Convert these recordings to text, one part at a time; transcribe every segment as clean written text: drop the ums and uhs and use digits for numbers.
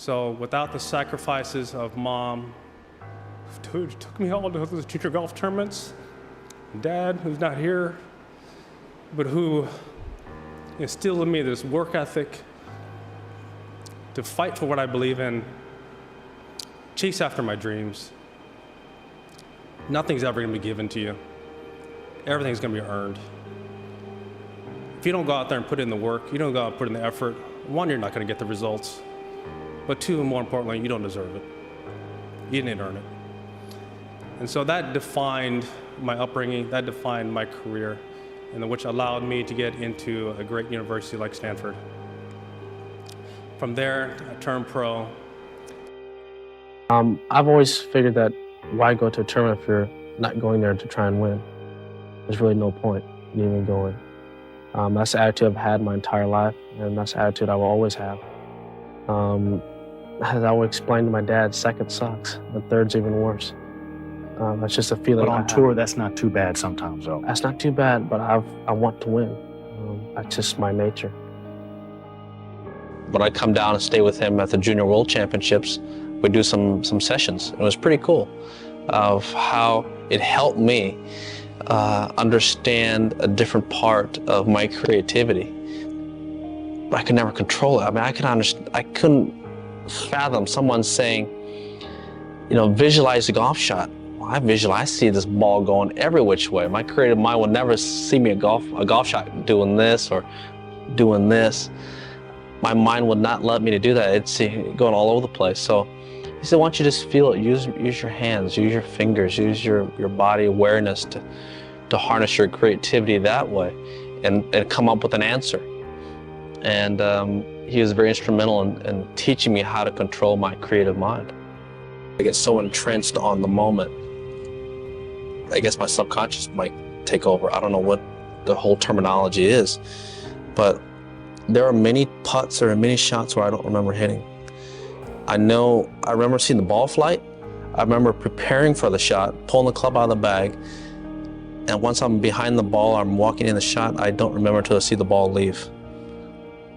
So without the sacrifices of mom, who took me all to those junior golf tournaments, dad, who's not here, but who instilled in me this work ethic to fight for what I believe in, chase after my dreams. Nothing's ever gonna be given to you. Everything's gonna be earned. If you don't go out there and put in the work, you don't go out and put in the effort, one, you're not gonna get the results. But two, and more importantly, you don't deserve it. You didn't earn it. And so that defined my upbringing, that defined my career, and which allowed me to get into a great university like Stanford. From there, I turned pro. I've always figured that why go to a tournament if you're not going there to try and win? There's really no point in even going. That's the attitude I've had my entire life, and that's the attitude I will always have. As I would explain to my dad, second sucks, the third's even worse. That's just a feeling. But on tour, that's not too bad sometimes, though. That's not too bad, but I want to win. That's just my nature. When I come down and stay with him at the Junior World Championships, we do some sessions. It was pretty cool of how it helped me understand a different part of my creativity. But I could never control it. I mean, I couldn't fathom someone saying, you know, visualize a golf shot. Well, I see this ball going every which way. My creative mind would never see me a golf shot doing this or doing this. My mind would not let me to do that. It's going all over the place. So he said, why don't you just feel it? Use your hands, use your fingers, use your body awareness to harness your creativity that way and come up with an answer. And he was very instrumental in teaching me how to control my creative mind. I get so entrenched on the moment. I guess my subconscious might take over. I don't know what the whole terminology is, but there are many putts or many shots where I don't remember hitting. I remember seeing the ball flight. I remember preparing for the shot, pulling the club out of the bag, and once I'm behind the ball, I'm walking in the shot, I don't remember until I see the ball leave.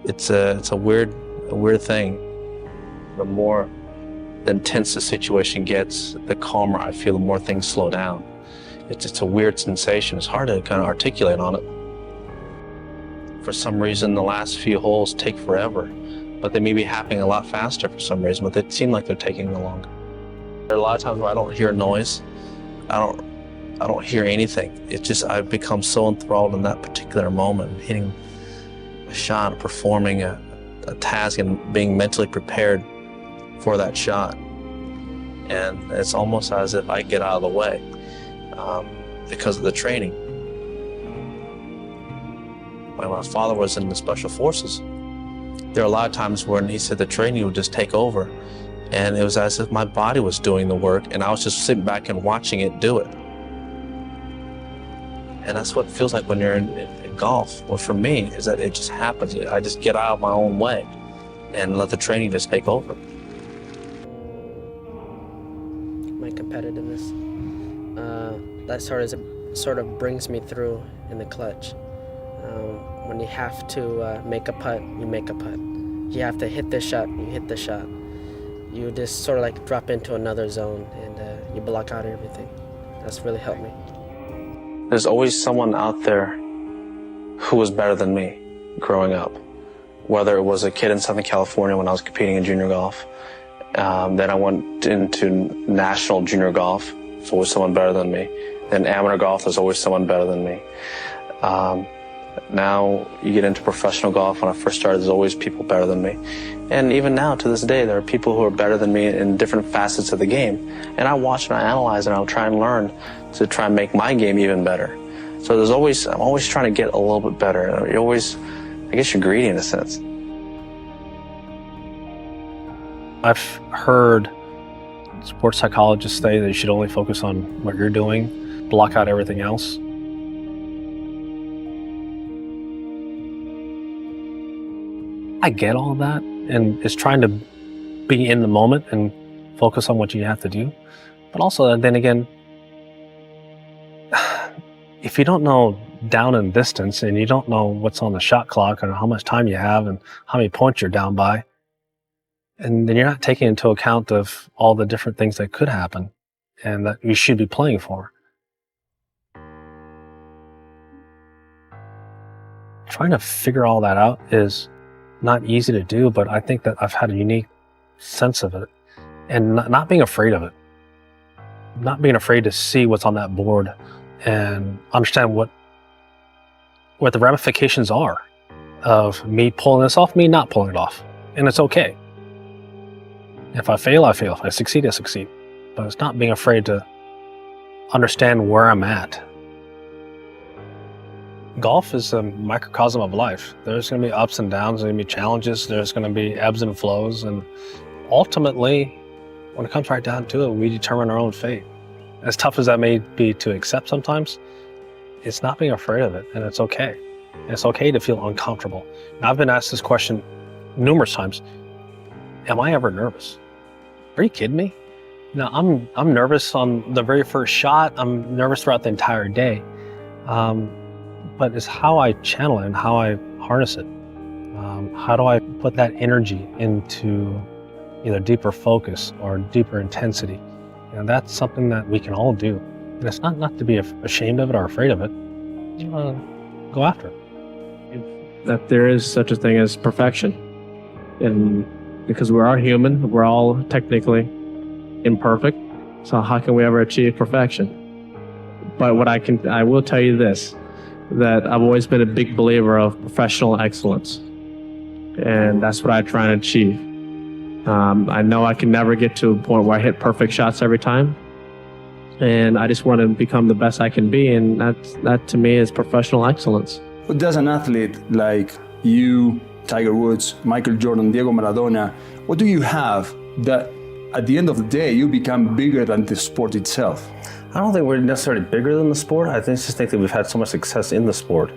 It's a weird thing. The more intense the situation gets, the calmer I feel, the more things slow down. It's a weird sensation. It's hard to kind of articulate on it. For some reason, the last few holes take forever, but they may be happening a lot faster for some reason, but they seem like they're taking longer. There are a lot of times where I don't hear noise. I don't hear anything. It's just I've become so enthralled in that particular moment, hitting a shot, performing a task, and being mentally prepared for that shot. And it's almost as if I get out of the way because of the training. When my father was in the Special Forces, there are a lot of times when he said the training would just take over, and it was as if my body was doing the work and I was just sitting back and watching it do it. And that's what it feels like when you're in golf. Well, for me, is that it just happens. I just get out of my own way and let the training just take over. My competitiveness, that sort of brings me through in the clutch. When you have to make a putt, you make a putt. You have to hit this shot, you hit the shot. You just sort of like drop into another zone and you block out everything. That's really helped me. There's always someone out there who was better than me growing up. Whether it was a kid in Southern California when I was competing in junior golf, then I went into national junior golf, there's always someone better than me. Then amateur golf, there's always someone better than me. Now you get into professional golf. When I first started, there's always people better than me. And even now, to this day, there are people who are better than me in different facets of the game. And I watch and I analyze and I'll try and learn to try and make my game even better. So I'm always trying to get a little bit better. I guess you're greedy in a sense. I've heard sports psychologists say that you should only focus on what you're doing, block out everything else. I get all that, and it's trying to be in the moment and focus on what you have to do. But also, then again, if you don't know down and distance and you don't know what's on the shot clock and how much time you have and how many points you're down by, And then you're not taking into account of all the different things that could happen and that you should be playing for. Trying to figure all that out is not easy to do, but I think that I've had a unique sense of it and not being afraid of it. Not being afraid to see what's on that board and understand what the ramifications are of me pulling this off, me not pulling it off. And it's okay. If I fail, I fail. If I succeed, I succeed. But it's not being afraid to understand where I'm at. Golf is a microcosm of life. There's going to be ups and downs, there's going to be challenges, there's going to be ebbs and flows, and ultimately, when it comes right down to it, we determine our own fate. As tough as that may be to accept sometimes, it's not being afraid of it, and it's okay. And it's okay to feel uncomfortable. Now, I've been asked this question numerous times. Am I ever nervous? Are you kidding me? No, I'm nervous on the very first shot. I'm nervous throughout the entire day. But it's how I channel it and how I harness it. How do I put that energy into either deeper focus or deeper intensity? And that's something that we can all do. And it's not to be ashamed of it or afraid of it. Go after it. That there is such a thing as perfection. And because we are human, we're all technically imperfect. So how can we ever achieve perfection? But I will tell you this, that I've always been a big believer of professional excellence. And that's what I try and achieve. I know I can never get to a point where I hit perfect shots every time. And I just want to become the best I can be. And that to me is professional excellence. What does an athlete like you, Tiger Woods, Michael Jordan, Diego Maradona, what do you have that at the end of the day you become bigger than the sport itself? I don't think we're necessarily bigger than the sport. I just think that we've had so much success in the sport.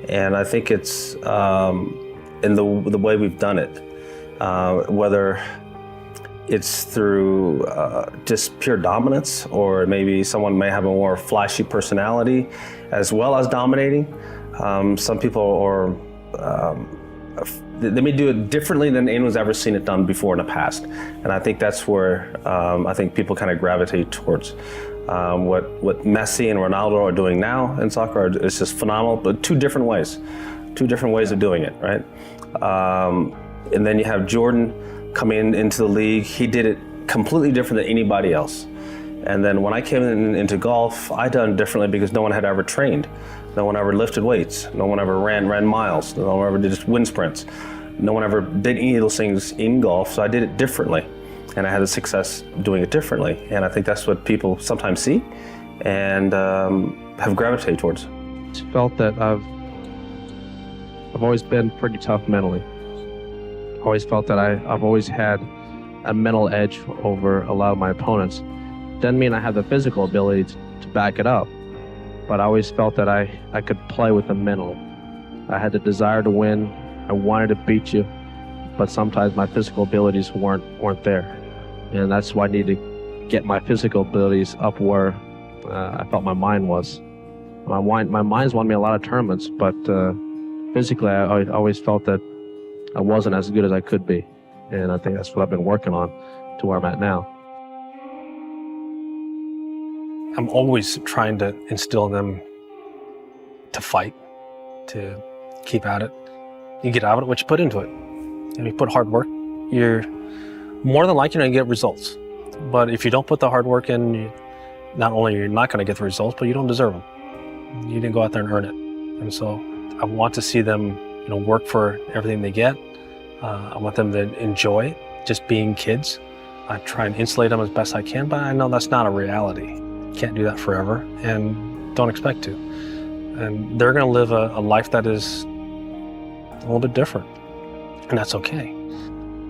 And I think it's in the way we've done it. Whether it's through just pure dominance, or maybe someone may have a more flashy personality as well as dominating. Some people are, they may do it differently than anyone's ever seen it done before in the past. And I think that's where I think people kind of gravitate towards. What Messi and Ronaldo are doing now in soccer is just phenomenal, but two different ways of doing it, right? And then you have Jordan coming into the league. He did it completely different than anybody else. And then when I came into golf, I done it differently because no one had ever trained. No one ever lifted weights. No one ever ran miles. No one ever did just wind sprints. No one ever did any of those things in golf, so I did it differently. And I had the success doing it differently. And I think that's what people sometimes see and have gravitated towards. I felt that I've always been pretty tough mentally. I always felt that I've always had a mental edge over a lot of my opponents. Doesn't mean I have the physical ability to back it up, but I always felt that I could play with the mental. I had the desire to win. I wanted to beat you, but sometimes my physical abilities weren't there. And that's why I needed to get my physical abilities up where I felt my mind was. My mind's won me a lot of tournaments, but physically I always felt that I wasn't as good as I could be. And I think that's what I've been working on to where I'm at now. I'm always trying to instill in them to fight, to keep at it. You get out of it what you put into it. If you put hard work, you're more than likely going to get results. But if you don't put the hard work in, not only you're not going to get the results, but you don't deserve them. You didn't go out there and earn it. And so I want to see them, work for everything they get. I want them to enjoy just being kids. I try and insulate them as best I can, but I know that's not a reality. Can't do that forever, and don't expect to. And they're going to live a life that is a little bit different, and that's okay.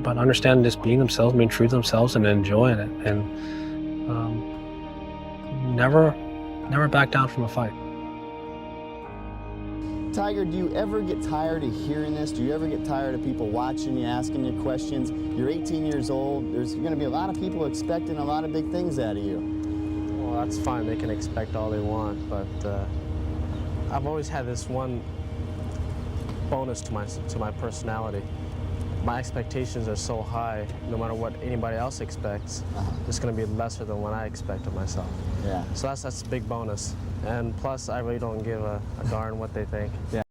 But understand just being themselves, being true to themselves, and enjoying it, and never back down from a fight. Tiger, do you ever get tired of hearing this? Do you ever get tired of people watching you, asking you questions? You're 18 years old. There's going to be a lot of people expecting a lot of big things out of you. Well, that's fine. They can expect all they want, but I've always had this one bonus to my personality. my expectations are so high, no matter what anybody else expects, it's going to be lesser than what I expect of myself. Yeah. So that's a big bonus. And plus, I really don't give a darn what they think. Yeah.